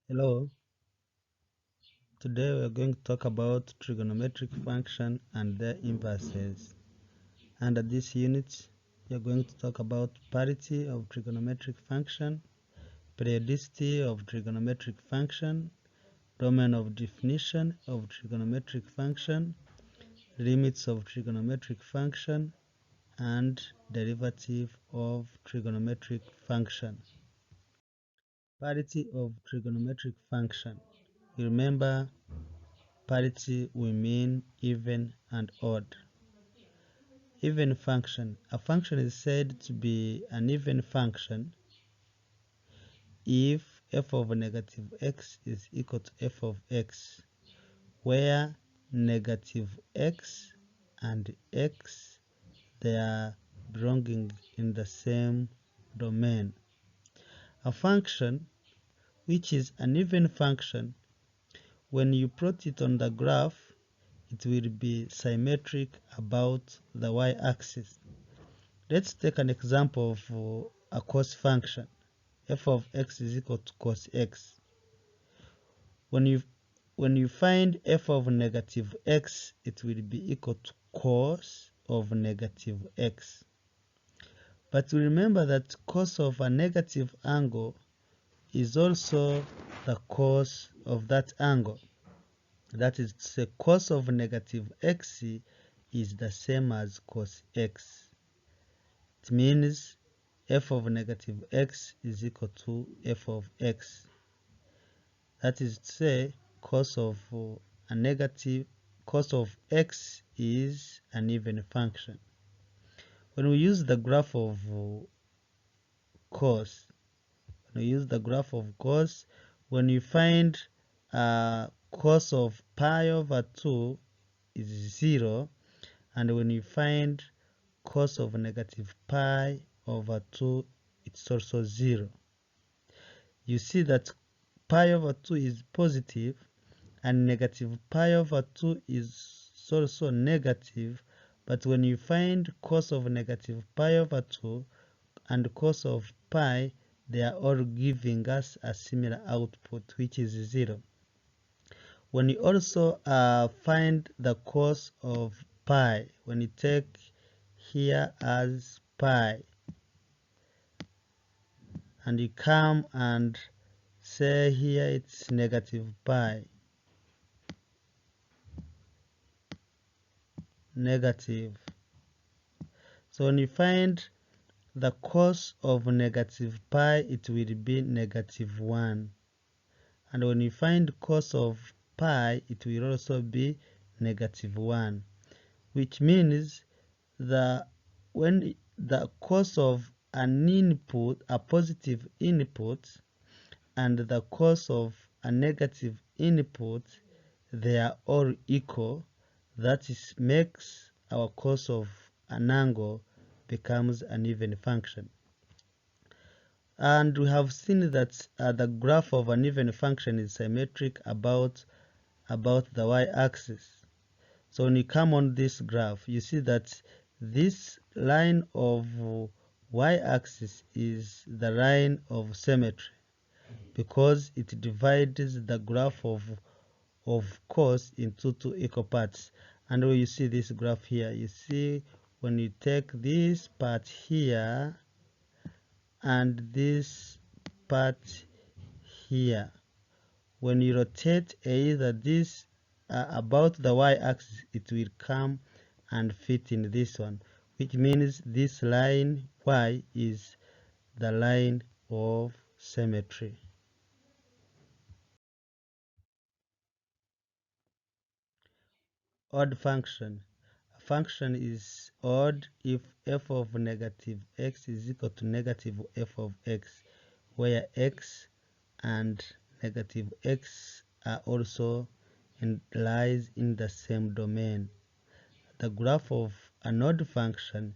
Hello, today we are going to talk about trigonometric function and their inverses. Under this unit, we are going to talk about parity of trigonometric function, periodicity of trigonometric function, domain of definition of trigonometric function, limits of trigonometric function, and derivative of trigonometric function. Parity of trigonometric function. Remember, parity we mean even and odd. Even function. A function is said to be an even function if f of negative x is equal to f of x, where negative x and x, they are belonging in the same domain. A function which is an even function, when you plot it on the graph, it will be symmetric about the y-axis. Let's take an example of a cos function. F of x is equal to cos x. When you find f of negative x, it will be equal to cos of negative x. But remember that cos of a negative angle is also the cos of that angle. That is to say, cos of negative x is the same as cos x. It means f of negative x is equal to f of x. That is to say, cos of x is an even function. When we use the graph of cos, when you find cos of pi over 2 is 0, and when you find cos of negative pi over 2, it's also 0. You see that pi over 2 is positive and negative pi over 2 is also negative, but when you find cos of negative pi over 2 and cos of pi, they are all giving us a similar output, which is 0. When you also find the cos of pi, when you take here as pi, and you come and say here it's negative pi, negative. So when you find the cos of negative pi, it will be negative 1. And when you find cos of pi, it will also be negative 1. Which means when the cos of an input, a positive input, and the cos of a negative input, they are all equal. That makes our cos of an angle becomes an even function. And we have seen that the graph of an even function is symmetric about the y-axis. So when you come on this graph, you see that this line of y-axis is the line of symmetry, because it divides the graph of cos into two equal parts. And when you see this graph here, you see when you take this part here and this part here, when you rotate either this about the y-axis, it will come and fit in this one, which means this line y is the line of symmetry. Odd function. A function is odd if f of negative x is equal to negative f of x, where x and negative x are also lies in the same domain. The graph of an odd function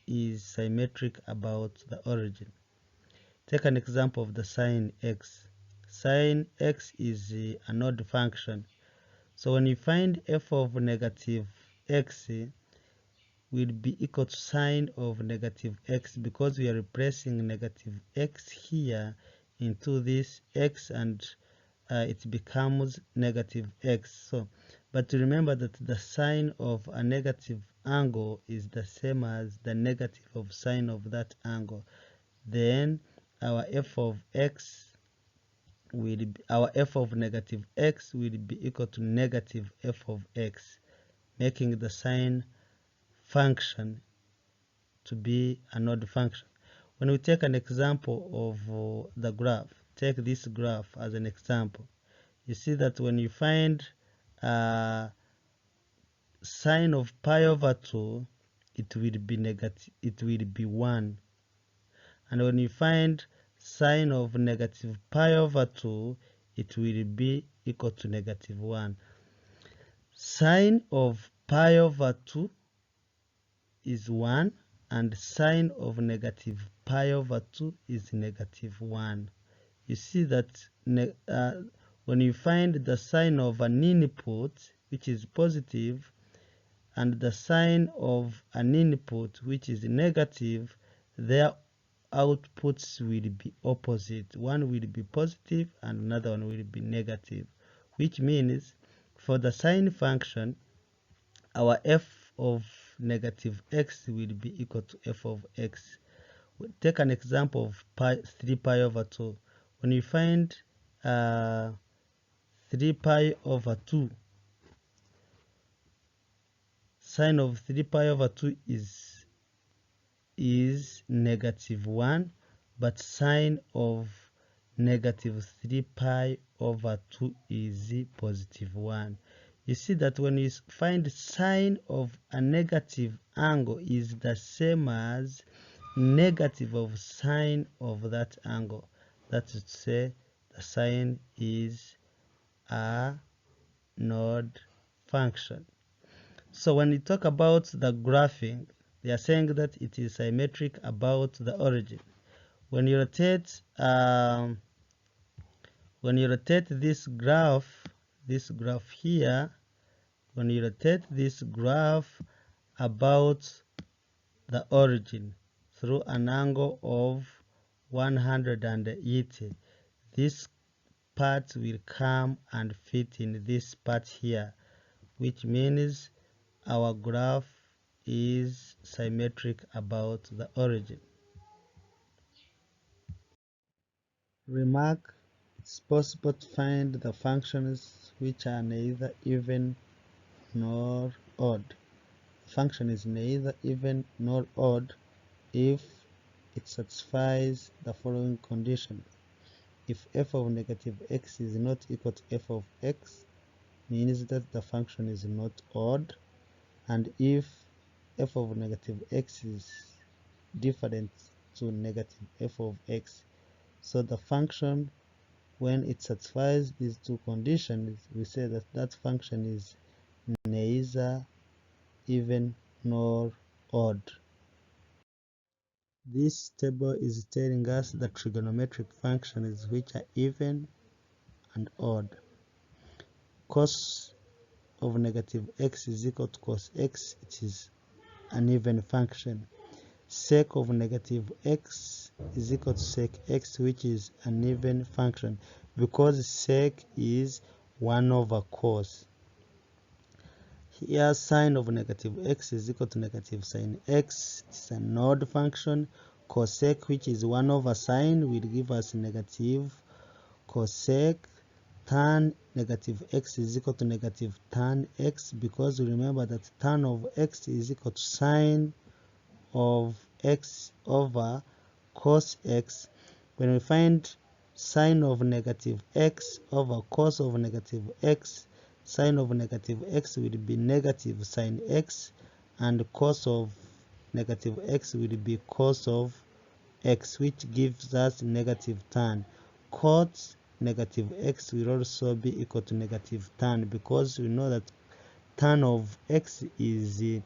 is symmetric about the origin. Take an example of the sine x. Sine x is an odd function. So when you find f of negative x will be equal to sine of negative x, because we are replacing negative x here into this x, and it becomes negative x. So, but remember that the sign of a negative angle is the same as the negative of sign of that angle. Then our f of x will be, our f of negative x will be equal to negative f of x, making the sine function to be an odd function. When we take an example of the graph, take this graph as an example, you see that when you find sine of pi over 2, it will be negative, it will be 1. And when you find sine of negative pi over 2, it will be equal to negative 1. Sine of pi over 2 is 1, and sine of negative pi over 2 is negative 1. You see that when you find the sign of an input, which is positive, and the sign of an input, which is negative, their outputs will be opposite. One will be positive and another one will be negative, which means for the sine function, our f of negative x will be equal to f of x. We'll take an example of 3 pi over 2. When you find 3 pi over 2, sine of 3 pi over 2 is negative 1, but sine of negative 3 pi over 2 is positive 1. You see that when you find sine of a negative angle is the same as negative of sine of that angle. That is to say, the sine is an odd function. So when we talk about the graphing, they are saying that it is symmetric about the origin. When you rotate this graph here, when you rotate this graph about the origin through an angle of 180, this part will come and fit in this part here, which means our graph is symmetric about the origin. Remark: it's possible to find the functions which are neither even nor odd. The function is neither even nor odd if it satisfies the following conditions. If f of negative x is not equal to f of x, means that the function is not odd, and if f of negative x is different to negative f of x, so the function, when it satisfies these two conditions, we say that that function is neither even nor odd. This table is telling us the trigonometric functions which are even and odd. Cos of negative x is equal to cos x, it is an even function. Sec of negative x is equal to sec x, which is an even function, because sec is 1 over cos. Here sine of negative x is equal to negative sine x, it's an odd function. Cosec, which is 1 over sine, will give us negative cosec. Tan negative x is equal to negative tan x, because remember that tan of x is equal to sine of x over cos x. When we find sine of negative x over cos of negative x, sine of negative x will be negative sine x, and cos of negative x will be cos of x, which gives us negative tan. Cos negative x will also be equal to negative tan, because we know that tan of x is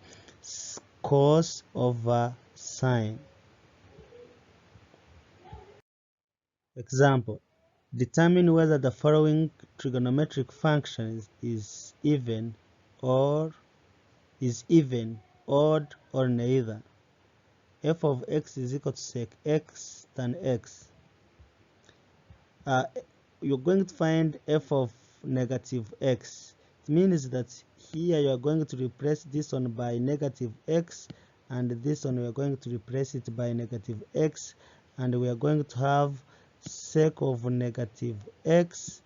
cos over sine. Example: determine whether the following trigonometric function is even, odd, or neither. F of x is equal to sec x tan x. you're going to find f of negative x. It means that here you are going to replace this one by negative x, and this one we are going to replace it by negative x, and we are going to have sec of negative x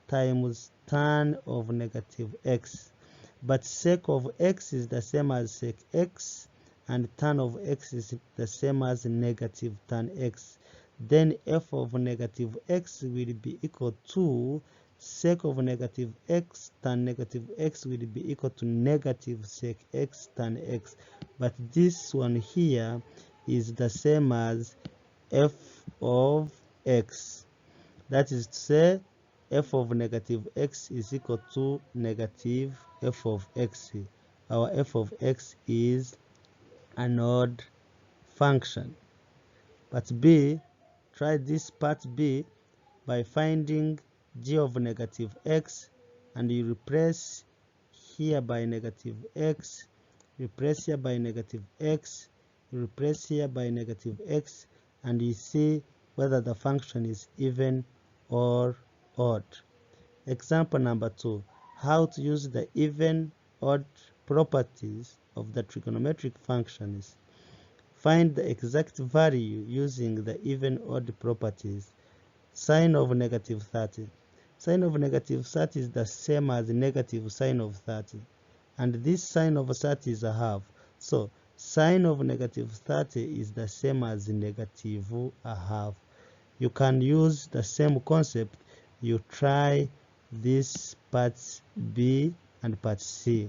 times tan of negative x. But sec of x is the same as sec x, and tan of x is the same as negative tan x. Then f of negative x will be equal to sec of negative x tan negative x will be equal to negative sec x tan x. But this one here is the same as f of x. That is to say, f of negative x is equal to negative f of x. Our f of x is an odd function. But B, try this part B by finding g of negative x, and you replace here by negative x, replace here by negative x, replace here by negative x, and you see whether the function is even or odd. Example number 2, how to use the even odd properties of the trigonometric functions. Find the exact value using the even odd properties. Sine of negative 30. Sine of negative 30 is the same as negative sine of 30. And this sine of 30 is a half. So sine of negative 30 is the same as negative a half. You can use the same concept. You try this part B and part C.